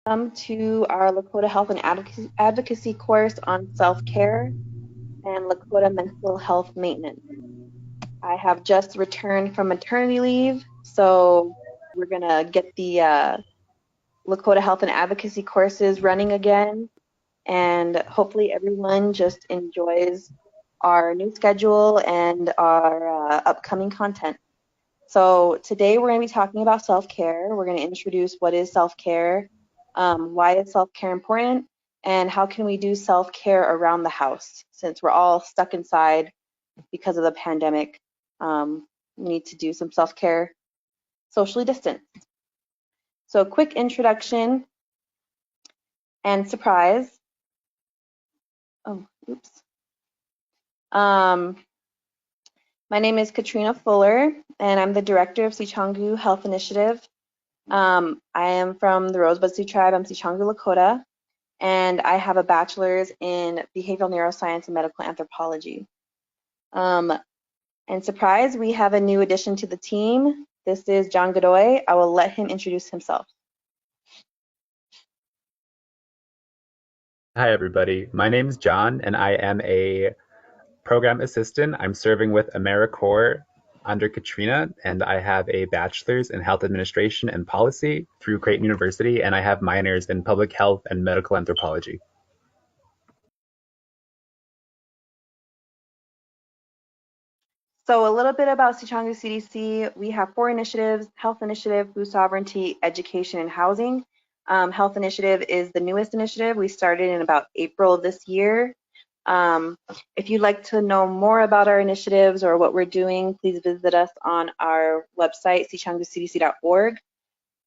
Welcome to our Lakota Health and Advocacy course on self-care and Lakota mental health maintenance. I have just returned from maternity leave, so we're going to get the Lakota Health and Advocacy courses running again, and hopefully everyone just enjoys our new schedule and our upcoming content. So today we're going to be talking about self-care. We're going to introduce what is self-care, why is self-care important, and how can we do self-care around the house since we're all stuck inside because of the pandemic. We need to do some self-care socially distanced. So quick introduction and surprise. Oh, oops. My name is Katrina Fuller, and I'm the director of Sicangu Health Initiative. I am from the Rosebud Sioux Tribe. I'm Sicangu Lakota, and I have a bachelor's in behavioral neuroscience and medical anthropology. And surprise, we have a new addition to the team. This is John Godoy. I will let him introduce himself. Hi, everybody. My name is John, and I am a program assistant. I'm serving with AmeriCorps under Katrina, and I have a bachelor's in health administration and policy through Creighton University, and I have minors in public health and medical anthropology. So a little bit about Sicangu CDC. We have 4 initiatives: Health Initiative, Food Sovereignty, Education, and Housing. Health Initiative is the newest initiative. We started in about April of this year. If you'd like to know more about our initiatives or what we're doing, please visit us on our website, sicanguscdc.org.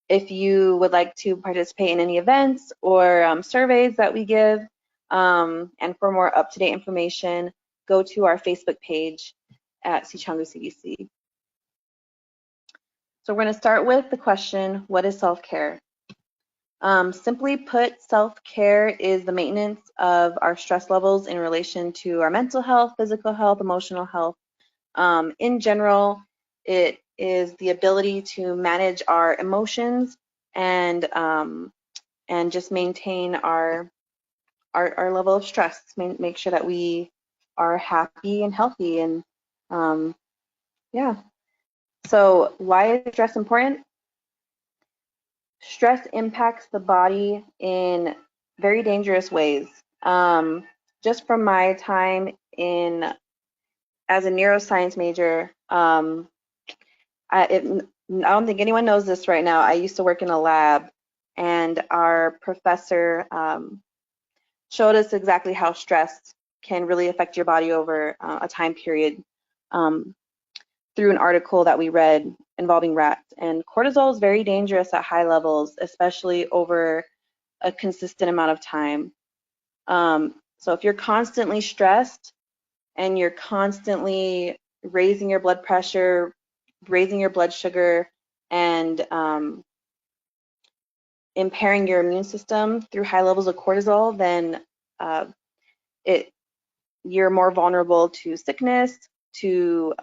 If you would like to participate in any events or surveys that we give, and for more up-to-date information, go to our Facebook page at Sicangu CDC. So we're going to start with the question, what is self-care? Simply put, self-care is the maintenance of our stress levels in relation to our mental health, physical health, emotional health. In general, it is the ability to manage our emotions and just maintain our level of stress, make sure that we are happy and healthy. And yeah. So why is stress important? Stress impacts the body in very dangerous ways. Just from my time as a neuroscience major, I don't think anyone knows this right now. I used to work in a lab, and our professor showed us exactly how stress can really affect your body over a time period through an article that we read involving rats. And cortisol is very dangerous at high levels, especially over a consistent amount of time. So if you're constantly stressed and you're constantly raising your blood pressure, raising your blood sugar, and impairing your immune system through high levels of cortisol, then you're more vulnerable to sickness, to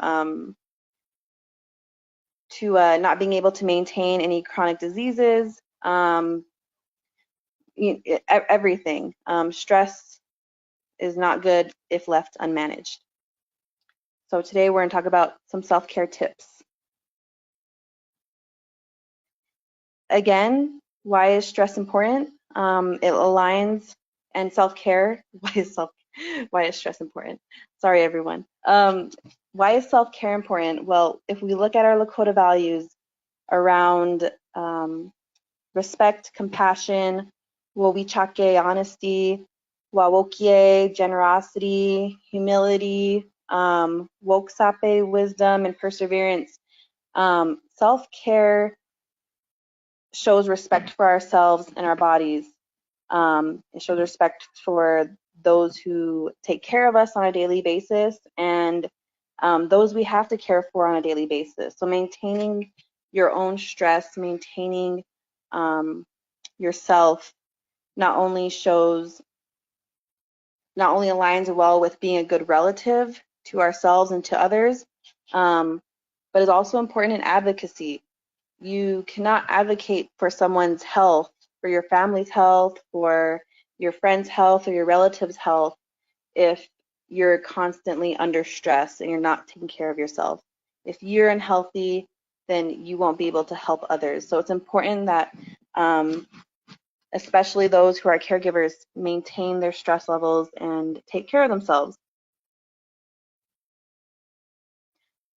not being able to maintain any chronic diseases, everything. Stress is not good if left unmanaged. So today we're going to talk about some self-care tips. Again, why is stress important? It aligns, and self-care. Why is stress important? Sorry, everyone. Why is self-care important? Well, if we look at our Lakota values around respect, compassion, wowichake, honesty, wawokie, generosity, humility, woksape, wisdom, and perseverance, self-care shows respect for ourselves and our bodies. It shows respect for those who take care of us on a daily basis, and those we have to care for on a daily basis. So maintaining your own stress, maintaining yourself not only aligns well with being a good relative to ourselves and to others, but is also important in advocacy. You cannot advocate for someone's health for your family's health, for your friend's health, or your relative's health if you're constantly under stress and you're not taking care of yourself. If you're unhealthy, then you won't be able to help others. So it's important that especially those who are caregivers maintain their stress levels and take care of themselves.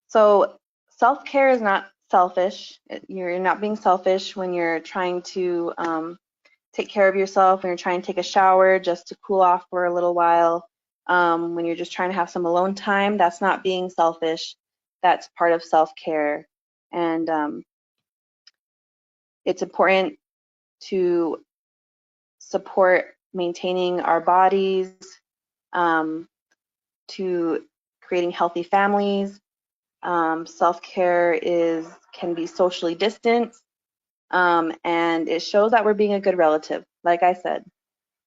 So self-care is not selfish. You're not being selfish when you're trying to take care of yourself, when you're trying to take a shower just to cool off for a little while, when you're just trying to have some alone time. That's not being selfish. That's part of self-care. And it's important to support maintaining our bodies, to creating healthy families. Self-care can be socially distanced, and it shows that we're being a good relative. Like I said,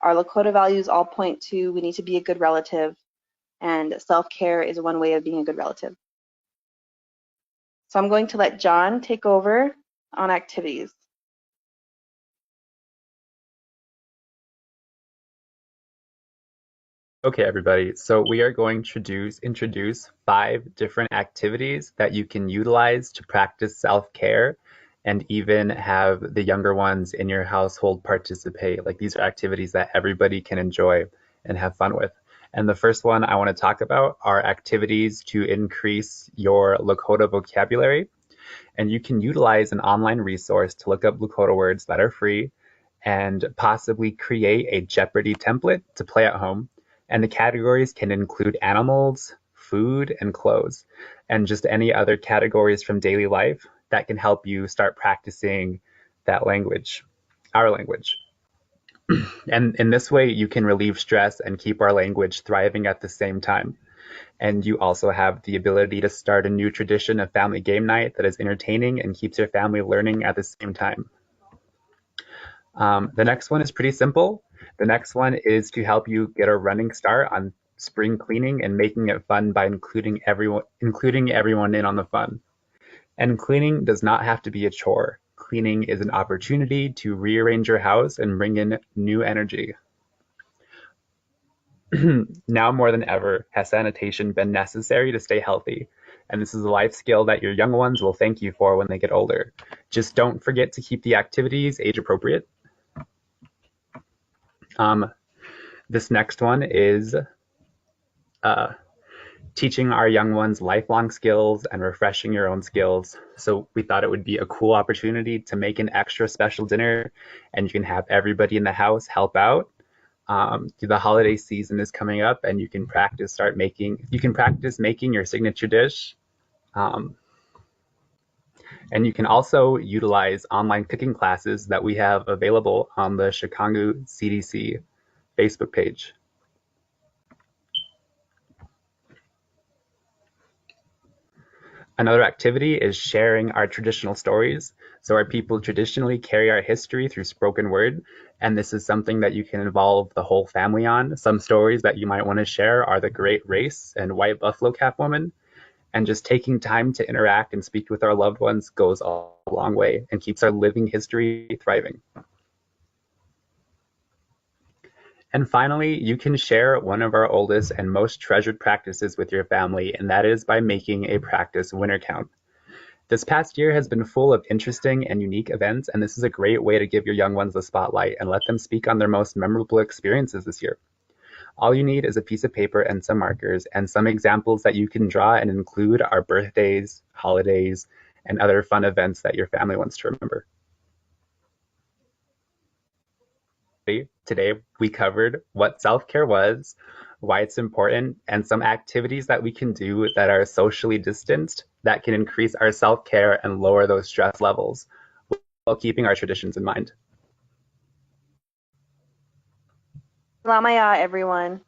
our Lakota values all point to we need to be a good relative, and self-care is one way of being a good relative. So I'm going to let John take over on activities. Okay, everybody. So we are going to introduce 5 different activities that you can utilize to practice self-care and even have the younger ones in your household participate. Like, these are activities that everybody can enjoy and have fun with. And the first one I want to talk about are activities to increase your Lakota vocabulary. And you can utilize an online resource to look up Lakota words that are free and possibly create a Jeopardy template to play at home. And the categories can include animals, food, and clothes, and just any other categories from daily life that can help you start practicing that language, our language. And in this way, you can relieve stress and keep our language thriving at the same time. And you also have the ability to start a new tradition of family game night that is entertaining and keeps your family learning at the same time. The next one is pretty simple. The next one is to help you get a running start on spring cleaning and making it fun by including everyone in on the fun. And cleaning does not have to be a chore. Cleaning is an opportunity to rearrange your house and bring in new energy. Now more than ever has sanitation been necessary to stay healthy, and this is a life skill that your young ones will thank you for when they get older. Just don't forget to keep the activities age appropriate. This next one is teaching our young ones lifelong skills and refreshing your own skills. So we thought it would be a cool opportunity to make an extra special dinner, and you can have everybody in the house help out. The holiday season is coming up, and you can practice making your signature dish. And you can also utilize online cooking classes that we have available on the Chicago CDC Facebook page. Another activity is sharing our traditional stories. So our people traditionally carry our history through spoken word, and this is something that you can involve the whole family on. Some stories that you might want to share are the Great Race and White Buffalo Calf Woman, and just taking time to interact and speak with our loved ones goes a long way and keeps our living history thriving. And finally, you can share one of our oldest and most treasured practices with your family, and that is by making a practice winter count. This past year has been full of interesting and unique events, and this is a great way to give your young ones the spotlight and let them speak on their most memorable experiences this year. All you need is a piece of paper and some markers, and some examples that you can draw and include are birthdays, holidays, and other fun events that your family wants to remember. Today, we covered what self-care was, why it's important, and some activities that we can do that are socially distanced that can increase our self-care and lower those stress levels while keeping our traditions in mind. Lamaya, everyone.